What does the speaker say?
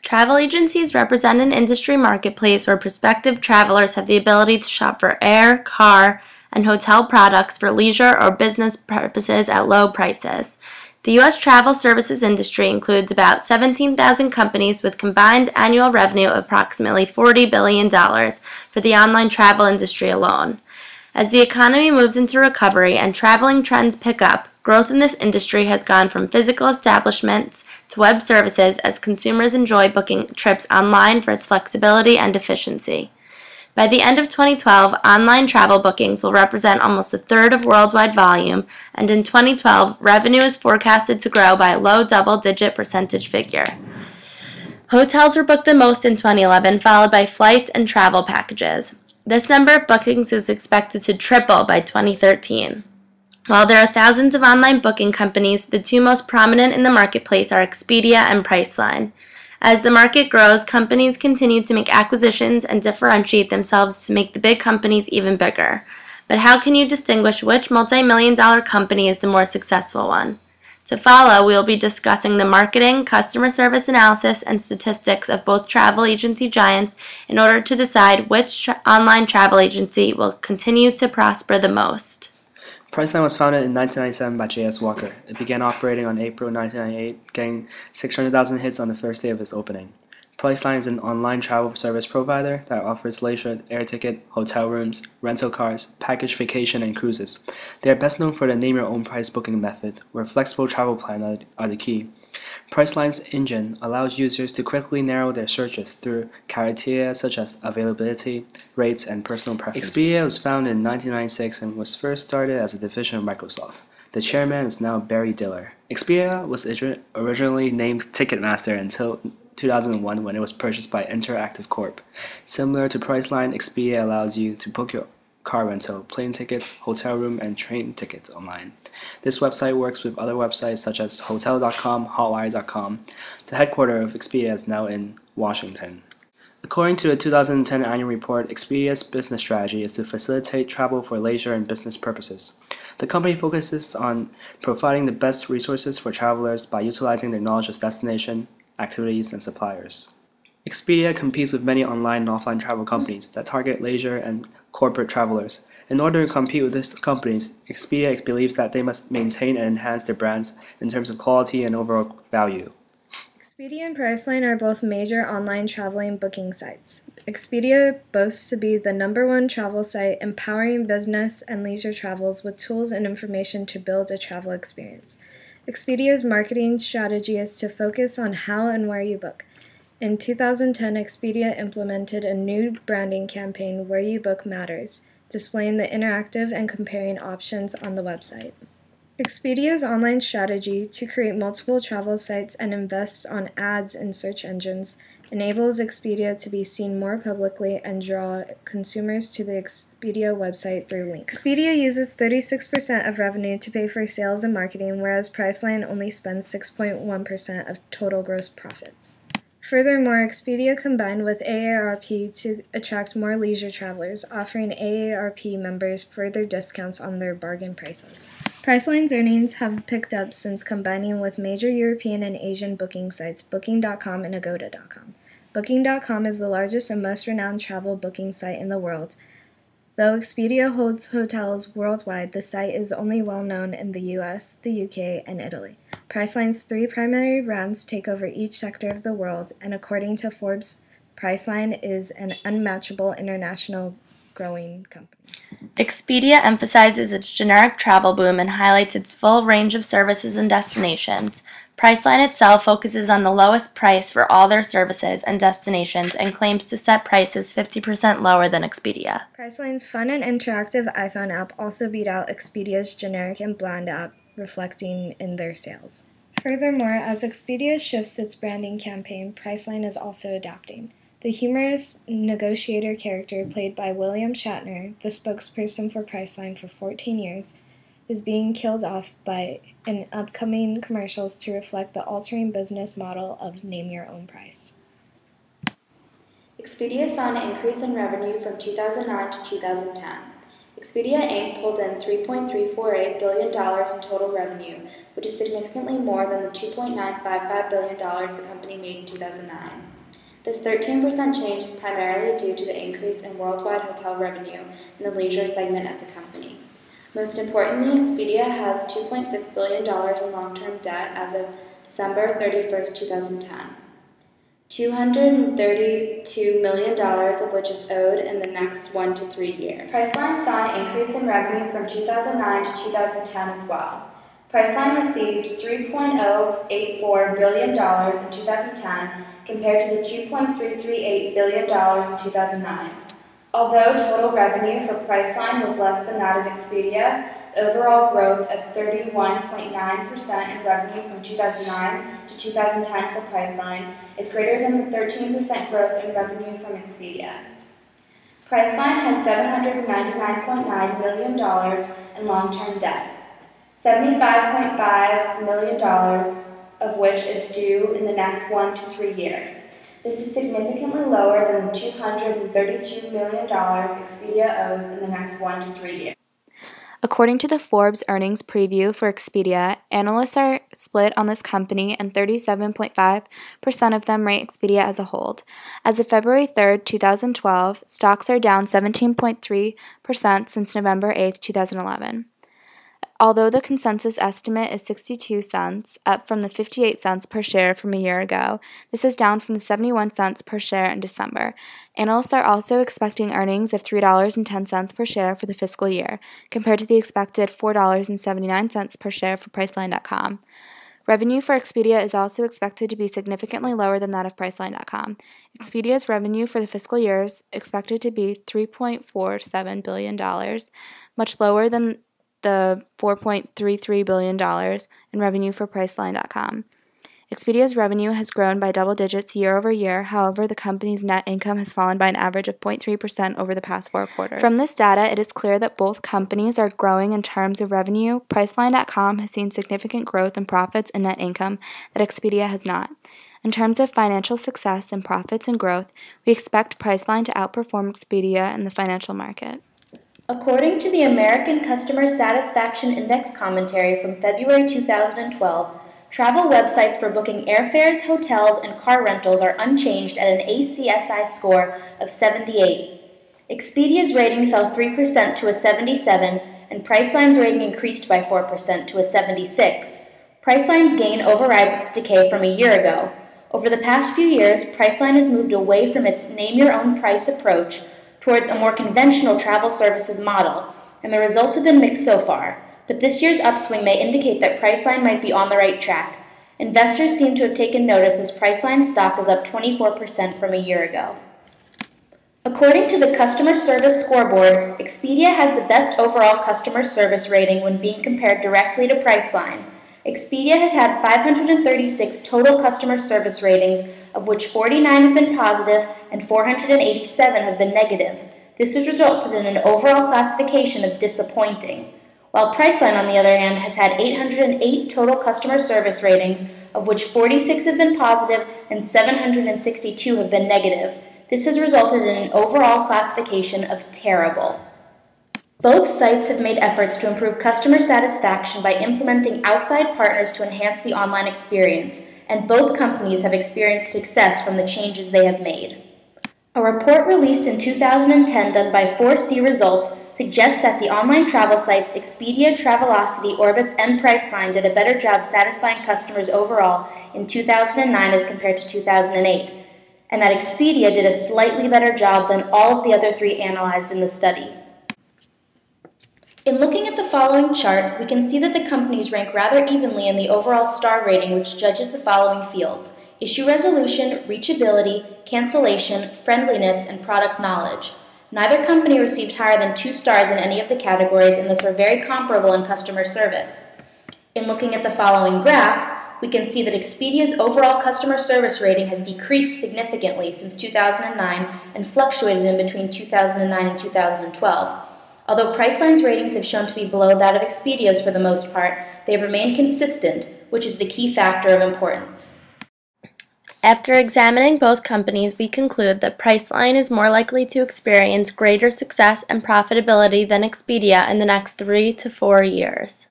Travel agencies represent an industry marketplace where prospective travelers have the ability to shop for air, car, and hotel products for leisure or business purposes at low prices. The U.S. travel services industry includes about 17,000 companies with combined annual revenue of approximately $40 billion for the online travel industry alone. As the economy moves into recovery and traveling trends pick up, growth in this industry has gone from physical establishments to web services as consumers enjoy booking trips online for its flexibility and efficiency. By the end of 2012, online travel bookings will represent almost a third of worldwide volume, and in 2012, revenue is forecasted to grow by a low double-digit percentage figure. Hotels were booked the most in 2011, followed by flights and travel packages. This number of bookings is expected to triple by 2013. While there are thousands of online booking companies, the two most prominent in the marketplace are Expedia and Priceline. As the market grows, companies continue to make acquisitions and differentiate themselves to make the big companies even bigger. But how can you distinguish which multi-million-dollar company is the more successful one? To follow, we will be discussing the marketing, customer service analysis, and statistics of both travel agency giants in order to decide which online travel agency will continue to prosper the most. Priceline was founded in 1997 by J.S. Walker. It began operating on April 1998, getting 600,000 hits on the first day of its opening. Priceline is an online travel service provider that offers leisure air ticket, hotel rooms, rental cars, package vacation, and cruises. They are best known for the name-your-own-price booking method, where flexible travel plans are the key. Priceline's engine allows users to quickly narrow their searches through criteria such as availability, rates, and personal preferences. Expedia was founded in 1996 and was first started as a division of Microsoft. The chairman is now Barry Diller. Expedia was originally named Ticketmaster until 2001 when it was purchased by Interactive Corp. Similar to Priceline, Expedia allows you to book your car rental, plane tickets, hotel room, and train tickets online. This website works with other websites such as Hotel.com, Hotwire.com. The headquarters of Expedia is now in Washington. According to the 2010 annual report, Expedia's business strategy is to facilitate travel for leisure and business purposes. The company focuses on providing the best resources for travelers by utilizing their knowledge of destination, activities, and suppliers. Expedia competes with many online and offline travel companies that target leisure and corporate travelers. In order to compete with these companies, Expedia believes that they must maintain and enhance their brands in terms of quality and overall value. Expedia and Priceline are both major online traveling booking sites. Expedia boasts to be the #1 travel site empowering business and leisure travels with tools and information to build a travel experience. Expedia's marketing strategy is to focus on how and where you book. In 2010, Expedia implemented a new branding campaign, Where You Book Matters, displaying the interactive and comparing options on the website. Expedia's online strategy to create multiple travel sites and invest on ads in search engines enables Expedia to be seen more publicly and draw consumers to the Expedia website through links. Expedia uses 36% of revenue to pay for sales and marketing, whereas Priceline only spends 6.1% of total gross profits. Furthermore, Expedia combined with AARP to attract more leisure travelers, offering AARP members further discounts on their bargain prices. Priceline's earnings have picked up since combining with major European and Asian booking sites Booking.com and Agoda.com. Booking.com is the largest and most renowned travel booking site in the world. Though Expedia holds hotels worldwide, the site is only well known in the US, the UK, and Italy. Priceline's 3 primary brands take over each sector of the world, and according to Forbes, Priceline is an unmatchable international growing company. Expedia emphasizes its generic travel boom and highlights its full range of services and destinations. Priceline itself focuses on the lowest price for all their services and destinations and claims to set prices 50% lower than Expedia. Priceline's fun and interactive iPhone app also beat out Expedia's generic and bland app, reflecting in their sales. Furthermore, as Expedia shifts its branding campaign, Priceline is also adapting. The humorous negotiator character played by William Shatner, the spokesperson for Priceline for 14 years, is being killed off in upcoming commercials to reflect the altering business model of Name Your Own Price. Expedia saw an increase in revenue from 2009 to 2010. Expedia Inc. pulled in $3.348 billion in total revenue, which is significantly more than the $2.955 billion the company made in 2009. This 13% change is primarily due to the increase in worldwide hotel revenue in the leisure segment of the company. Most importantly, Expedia has $2.6 billion in long-term debt as of December 31, 2010. $232 million of which is owed in the next 1 to 3 years. Priceline saw an increase in revenue from 2009 to 2010 as well. Priceline received $3.084 billion in 2010 compared to the $2.338 billion in 2009. Although total revenue for Priceline was less than that of Expedia, overall growth of 31.9% in revenue from 2009 to 2010 for Priceline is greater than the 13% growth in revenue from Expedia. Priceline has $799.9 million in long-term debt, $75.5 million of which is due in the next 1 to 3 years. This is significantly lower than the $232 million Expedia owes in the next 1 to 3 years. According to the Forbes earnings preview for Expedia, analysts are split on this company and 37.5% of them rate Expedia as a hold. As of February 3, 2012, stocks are down 17.3% since November 8, 2011. Although the consensus estimate is 62 cents, up from the 58 cents per share from a year ago, this is down from the 71 cents per share in December. Analysts are also expecting earnings of $3.10 per share for the fiscal year, compared to the expected $4.79 per share for Priceline.com. Revenue for Expedia is also expected to be significantly lower than that of Priceline.com. Expedia's revenue for the fiscal year is expected to be $3.47 billion, much lower than the $4.33 billion in revenue for Priceline.com. Expedia's revenue has grown by double digits year over year. However, the company's net income has fallen by an average of 0.3% over the past 4 quarters. From this data, it is clear that both companies are growing in terms of revenue. Priceline.com has seen significant growth in profits and net income that Expedia has not. In terms of financial success and profits and growth, we expect Priceline to outperform Expedia in the financial market. According to the American Customer Satisfaction Index commentary from February 2012, travel websites for booking airfares, hotels, and car rentals are unchanged at an ACSI score of 78. Expedia's rating fell 3% to a 77, and Priceline's rating increased by 4% to a 76. Priceline's gain overrides its decay from a year ago. Over the past few years, Priceline has moved away from its name-your-own-price approach towards a more conventional travel services model, and the results have been mixed so far, but this year's upswing may indicate that Priceline might be on the right track. Investors seem to have taken notice as Priceline stock is up 24% from a year ago. According to the Customer Service Scoreboard, Expedia has the best overall customer service rating when being compared directly to Priceline. Expedia has had 536 total customer service ratings, of which 49 have been positive and 487 have been negative. This has resulted in an overall classification of disappointing. While Priceline, on the other hand, has had 808 total customer service ratings, of which 46 have been positive and 762 have been negative. This has resulted in an overall classification of terrible. Both sites have made efforts to improve customer satisfaction by implementing outside partners to enhance the online experience, and both companies have experienced success from the changes they have made. A report released in 2010 done by 4C Results suggests that the online travel sites Expedia, Travelocity, Orbitz, and Priceline did a better job satisfying customers overall in 2009 as compared to 2008, and that Expedia did a slightly better job than all of the other 3 analyzed in the study. In looking at the following chart, we can see that the companies rank rather evenly in the overall star rating, which judges the following fields: issue resolution, reachability, cancellation, friendliness, and product knowledge. Neither company received higher than 2 stars in any of the categories and thus are very comparable in customer service. In looking at the following graph, we can see that Expedia's overall customer service rating has decreased significantly since 2009 and fluctuated in between 2009 and 2012. Although Priceline's ratings have shown to be below that of Expedia's for the most part, they have remained consistent, which is the key factor of importance. After examining both companies, we conclude that Priceline is more likely to experience greater success and profitability than Expedia in the next 3 to 4 years.